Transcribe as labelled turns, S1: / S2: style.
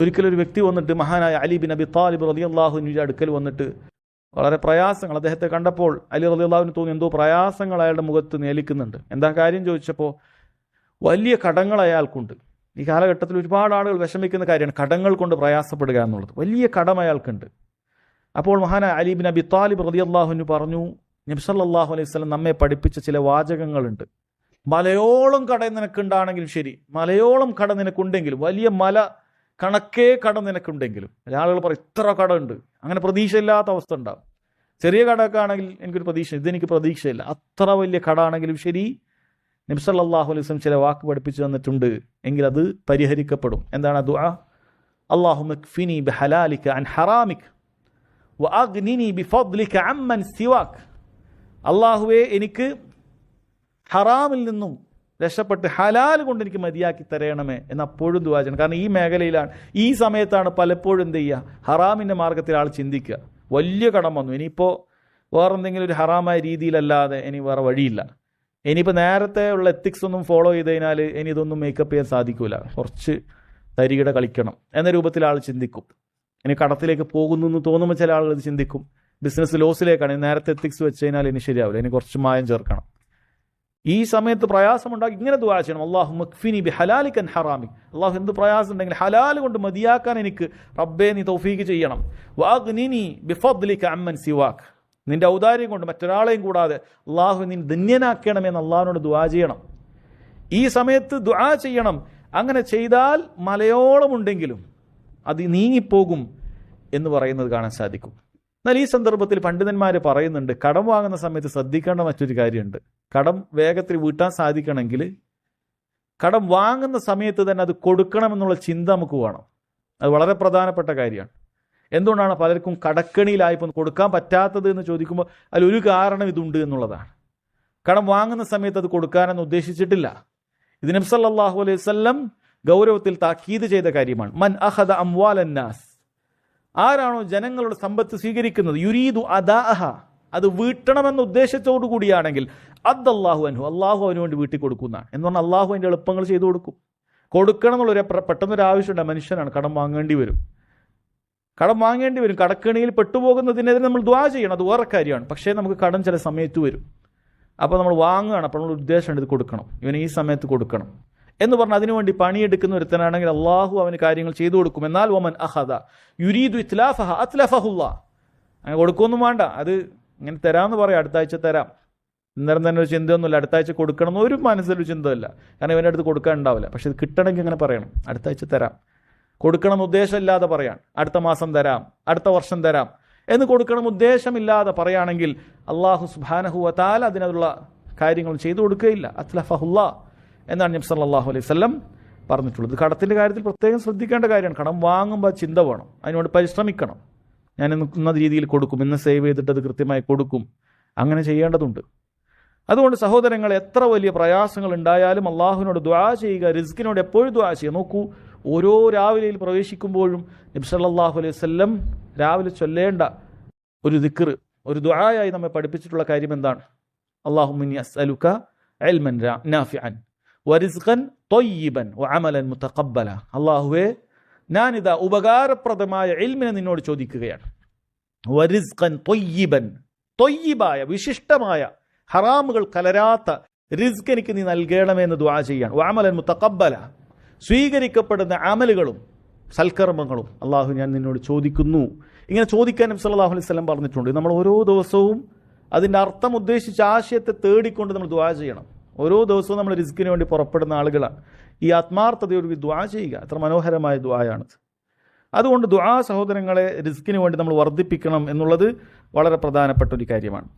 S1: ഒരിക്കലൊരു വ്യക്തി വന്നിട്ട് മഹാനായ അലി ബിൻ അബി താലിബ് റളിയല്ലാഹു അൻഹുവിന്റെ അടുക്കൽ വന്നിട്ട് വളരെ പ്രയാസങ്ങൾ അദ്ദേഹത്തെ കണ്ടപ്പോൾ അലി റളിയല്ലാഹുവിന് തോന്നി എന്തോ പ്രയാസങ്ങൾ അയാളുടെ മുഖത്ത് നേലിക്കുന്നുണ്ട്. എന്താ കാര്യം ചോദിച്ചപ്പോൾ വലിയ കടങ്ങൾ അയാൾക്കുണ്ട്. ഈ കാലഘട്ടത്തിൽ ഒരുപാട് ആളുകൾ വിഷമിക്കുന്ന കാര്യമാണ് കടങ്ങൾ കൊണ്ട് പ്രയാസപ്പെടുക എന്നുള്ളത്. വലിയ കടം അയാൾക്കുണ്ട്. അപ്പോൾ മഹാനായ അലി ബിൻ അബി താലിബ് റളിയല്ലാഹു അൻഹു പറഞ്ഞു, നബി സല്ലല്ലാഹു അലൈഹി വസല്ലം നമ്മെ പഠിപ്പിച്ച ചില വാചകങ്ങളുണ്ട്. മലയോളം കട നിനക്കുണ്ടാണെങ്കിലും ശരി, മലയോളം കട നിനക്കുണ്ടെങ്കിലും, വലിയ മല കണക്കേ കട നിനക്കുണ്ടെങ്കിലും, ആളുകൾ പറയും ഇത്ര കട ഉണ്ട്, അങ്ങനെ പ്രതീക്ഷയില്ലാത്ത അവസ്ഥ ഉണ്ടാവും. ചെറിയ കടമൊക്കെ ആണെങ്കിൽ എനിക്കൊരു പ്രതീക്ഷ, ഇതെനിക്ക് പ്രതീക്ഷയില്ല. അത്ര വലിയ കട ആണെങ്കിലും ശരി, നബി സല്ലല്ലാഹു അലൈഹി വസല്ലം ചില വാക്ക് പഠിപ്പിച്ചു തന്നിട്ടുണ്ട്, എങ്കിൽ അത് പരിഹരിക്കപ്പെടും. എന്താണ് ദുആ? അല്ലാഹുമ്മ ക്ഫിനി ബിഹലാലിക അൻ ഹറാമിക വഅഗ്നിനി ബിഫദ്ലിക അമ്മൻ സിവാക്. അല്ലാഹുവേ, എനിക്ക് ഹറാമിൽ നിന്നും രക്ഷപ്പെട്ട് ഹലാൽ കൊണ്ട് എനിക്ക് മതിയാക്കി തരയണമേ എന്ന് അപ്പോഴും ദുആ ചെയ്യണം. കാരണം ഈ മേഖലയിലാണ്, ഈ സമയത്താണ് പലപ്പോഴും എന്ത് ചെയ്യുക, ഹറാമിൻ്റെ മാർഗത്തിൽ ആൾ ചിന്തിക്കുക. വലിയ കടം വന്നു, ഇനിയിപ്പോൾ വേറെന്തെങ്കിലും ഒരു ഹറാമായ രീതിയിലല്ലാതെ ഇനി വേറെ വഴിയില്ല. ഇനിയിപ്പോൾ നേരത്തെ ഉള്ള എത്തിക്സ് ഒന്നും ഫോളോ ചെയ്ത് കഴിഞ്ഞാൽ ഇനി ഇതൊന്നും മേക്കപ്പ് ചെയ്യാൻ സാധിക്കില്ല, കുറച്ച് തരികിട കളിക്കണം എന്ന രൂപത്തിൽ ആൾ ചിന്തിക്കും. ഇനി കടത്തിലേക്ക് പോകുന്നു എന്ന് തോന്നുമ്പോൾ ചില ആളുകൾ ഇത് ചിന്തിക്കും. ബിസിനസ് ലോസിലേക്കാണ്, നേരത്തെ എത്തിക്സ് വെച്ച് കഴിഞ്ഞാൽ ഇനി ശരിയാവില്ല, ഇനി കുറച്ച് മായം ചേർക്കണം. ഈ സമയത്ത് പ്രയാസമുണ്ടാക്കി ഇങ്ങനെ ദുആ ചെയ്യണം, അല്ലാഹുമ്മ ക്ഫിനി ബിഹലാലിക അൻ ഹറാമിക. അല്ലാഹു എന്ത് പ്രയാസം ഉണ്ടെങ്കിൽ ഹലാൽ കൊണ്ട് മതിയാക്കാൻ എനിക്ക് റബ്ബേ നീ തൗഫീഖ് ചെയ്യണം. വഅഗ്നിനി ബിഫദ്ലിക അമ്മൻ സിവാക്. നിന്റെ ഔദാര്യം കൊണ്ട് മറ്റൊരാളെയും കൂടാതെ അല്ലാഹു നീ ധന്യനാക്കണമെന്ന് അല്ലാഹുവിനോട് ദുആ ചെയ്യണം. ഈ സമയത്ത് ദുആ ചെയ്യണം. അങ്ങനെ ചെയ്താൽ മലയോളം ഉണ്ടെങ്കിലും അത് നീങ്ങിപ്പോകും എന്ന് പറയുന്നത് കാണാൻ സാധിക്കും. എന്നാൽ ഈ സന്ദർഭത്തിൽ പണ്ഡിതന്മാർ പറയുന്നുണ്ട്, കടം വാങ്ങുന്ന സമയത്ത് ശ്രദ്ധിക്കേണ്ട മറ്റൊരു കാര്യമുണ്ട്. കടം വേഗത്തിൽ വീട്ടാൻ സാധിക്കണമെങ്കിൽ കടം വാങ്ങുന്ന സമയത്ത് തന്നെ അത് കൊടുക്കണമെന്നുള്ള ചിന്ത നമുക്ക് വേണം. അത് വളരെ പ്രധാനപ്പെട്ട കാര്യമാണ്. എന്തുകൊണ്ടാണ് പലർക്കും കടക്കണിയിലായിപ്പോൾ കൊടുക്കാൻ പറ്റാത്തത് എന്ന് ചോദിക്കുമ്പോൾ അതിലൊരു കാരണം ഇതുണ്ട് എന്നുള്ളതാണ്. കടം വാങ്ങുന്ന സമയത്ത് അത് കൊടുക്കാനെന്ന് ഉദ്ദേശിച്ചിട്ടില്ല. ഇത് നബി സല്ലല്ലാഹു അലൈഹി വസല്ലം ഗൗരവത്തിൽ താക്കീത് ചെയ്ത കാര്യമാണ്. മൻ അഖദ അംവാലൻ നാസ്, ആരാണോ ജനങ്ങളുടെ സമ്പത്ത് സ്വീകരിക്കുന്നത്, യുരീദു അദാഅഹ, അത് വീട്ടണമെന്ന ഉദ്ദേശത്തോടു കൂടിയാണെങ്കിൽ അദ്ദല്ലാഹു അൻഹു, അള്ളാഹു അവന് വേണ്ടി വീട്ടി കൊടുക്കുന്നതാണ്. എന്ന് പറഞ്ഞാൽ അള്ളാഹു അതിൻ്റെ എളുപ്പങ്ങൾ ചെയ്തു കൊടുക്കും. കൊടുക്കണം എന്നുള്ളൊരു പെട്ടെന്നൊരു ആവശ്യമുണ്ട്, മനുഷ്യനാണ്, കടം വാങ്ങേണ്ടി വരും. കടക്കണിയിൽ പെട്ടുപോകുന്നതിനെതിരെ നമ്മൾ ദുആ ചെയ്യണം, അത് വേറെ കാര്യമാണ്. പക്ഷേ നമുക്ക് കടം ചില സമയത്ത് വരും. അപ്പോൾ നമ്മൾ വാങ്ങുകയാണ്, അപ്പോൾ നമ്മൾ ഉദ്ദേശമുണ്ട് ഇത് കൊടുക്കണം, ഇവന് ഈ സമയത്ത് കൊടുക്കണം എന്ന് പറഞ്ഞാൽ അതിനുവേണ്ടി പണിയെടുക്കുന്ന ഒരുത്തനാണെങ്കിൽ അള്ളാഹു അവന് കാര്യങ്ങൾ ചെയ്തു കൊടുക്കും. എന്നാൽ വമൻ അഖദ യുരീദു ഇത്ലാഫഹ അത്ലഫഹുല്ലാഹ്, അങ്ങനെ കൊടുക്കുകയൊന്നും വേണ്ട, അത് ഇങ്ങനെ തരാമെന്ന് പറയാം, അടുത്ത ആഴ്ച തരാം, ഇന്നേരം തന്നെ ഒരു ചിന്തയൊന്നുമില്ല, അടുത്ത ആഴ്ച കൊടുക്കണം എന്നൊരു മനസ്സിലൊരു ചിന്തയില്ല, കാരണം ഇവൻ്റെ അടുത്ത് കൊടുക്കാൻ ഉണ്ടാവില്ല. പക്ഷെ ഇത് കിട്ടണമെങ്കിൽ അങ്ങനെ പറയണം, അടുത്ത ആഴ്ച തരാം. കൊടുക്കണം ഉദ്ദേശമില്ലാതെ പറയാൻ, അടുത്ത മാസം തരാം, അടുത്ത വർഷം തരാം എന്ന് കൊടുക്കണം ഉദ്ദേശമില്ലാതെ പറയുകയാണെങ്കിൽ അള്ളാഹു സുബ്ഹാനഹു വ തആല അതിനുള്ള കാര്യങ്ങൾ ചെയ്തു കൊടുക്കുകയില്ല. അത്ലഫഹുല്ലാഹ് എന്നാണ് നബി സല്ലല്ലാഹു അലൈഹി വസല്ലം പറഞ്ഞിട്ടുള്ളത്. കടത്തിൻ്റെ കാര്യത്തിൽ പ്രത്യേകം ശ്രദ്ധിക്കേണ്ട കാര്യമാണ്. കടം വാങ്ങുമ്പോൾ ചിന്ത വേണം, അതിനോട് പരിശ്രമിക്കണം. ഞാൻ ഇന്ന രീതിയിൽ കൊടുക്കും, ഇന്ന് സേവ് ചെയ്തിട്ട് അത് കൃത്യമായി കൊടുക്കും, അങ്ങനെ ചെയ്യേണ്ടതുണ്ട്. അതുകൊണ്ട് സഹോദരങ്ങൾ, എത്ര വലിയ പ്രയാസങ്ങൾ ഉണ്ടായാലും അള്ളാഹുവിനോട് ദുആ ചെയ്യുക, റിസ്കിനോട് എപ്പോഴും ദുആ ചെയ്യുക. നോക്കൂ, ഓരോ രാവിലെയിൽ പ്രവേശിക്കുമ്പോഴും നബി സല്ലല്ലാഹു അലൈഹി വസല്ലം രാവിലെ ചൊല്ലേണ്ട ഒരു ദിക്ർ, ഒരു ദുആയായി നമ്മെ പഠിപ്പിച്ചിട്ടുള്ള കാര്യം എന്താണ്? അല്ലാഹുമ്മ ഇന്നി അസ്അലുക ഇൽമൻ നാഫിഅൻ വറിസ്ഖൻ ത്വയ്യിബൻ വഅമലൻ മുതഖബ്ബല. അല്ലാഹുവേ, ഞാനിതാ ഉപകാരപ്രദമായ ഇൽമിനെ നിന്നോട് ചോദിക്കുകയാണ്. വറിസ്ഖൻ ത്വയ്യിബൻ, ത്വയ്യിബായ വിശിഷ്ടമായ ഹറാമുകൾ കലരാത്ത റിസ്ക് എനിക്ക് നീ നൽകണമെന്ന് ദുആ ചെയ്യാണ്. വഅമലൻ മുതഖബ്ബല, സ്വീകരിക്കപ്പെടുന്ന അമലുകളും സൽക്കർമ്മങ്ങളും അള്ളാഹു ഞാൻ നിന്നോട് ചോദിക്കുന്നു. ഇങ്ങനെ ചോദിക്കാൻ നബി സല്ലല്ലാഹു അലൈഹി വസല്ലം പറഞ്ഞിട്ടുണ്ട്. നമ്മൾ ഓരോ ദിവസവും അതിൻ്റെ അർത്ഥം ഉദ്ദേശിച്ച ആശയത്തെ തേടിക്കൊണ്ട് നമ്മൾ ദുആ ചെയ്യണം. ഓരോ ദിവസവും നമ്മൾ റിസ്കിന് വേണ്ടി പുറപ്പെടുന്ന ആളുകളാണ്. ഈ ആത്മാർത്ഥതയോട് ദുആ ചെയ്യുക എത്ര മനോഹരമായ ദുആയാണത്. അതുകൊണ്ട് ദുആ സഹോദരങ്ങളെ റിസ്കിന് വേണ്ടി നമ്മൾ വർദ്ധിപ്പിക്കണം എന്നുള്ളത് വളരെ പ്രധാനപ്പെട്ട ഒരു കാര്യമാണ്.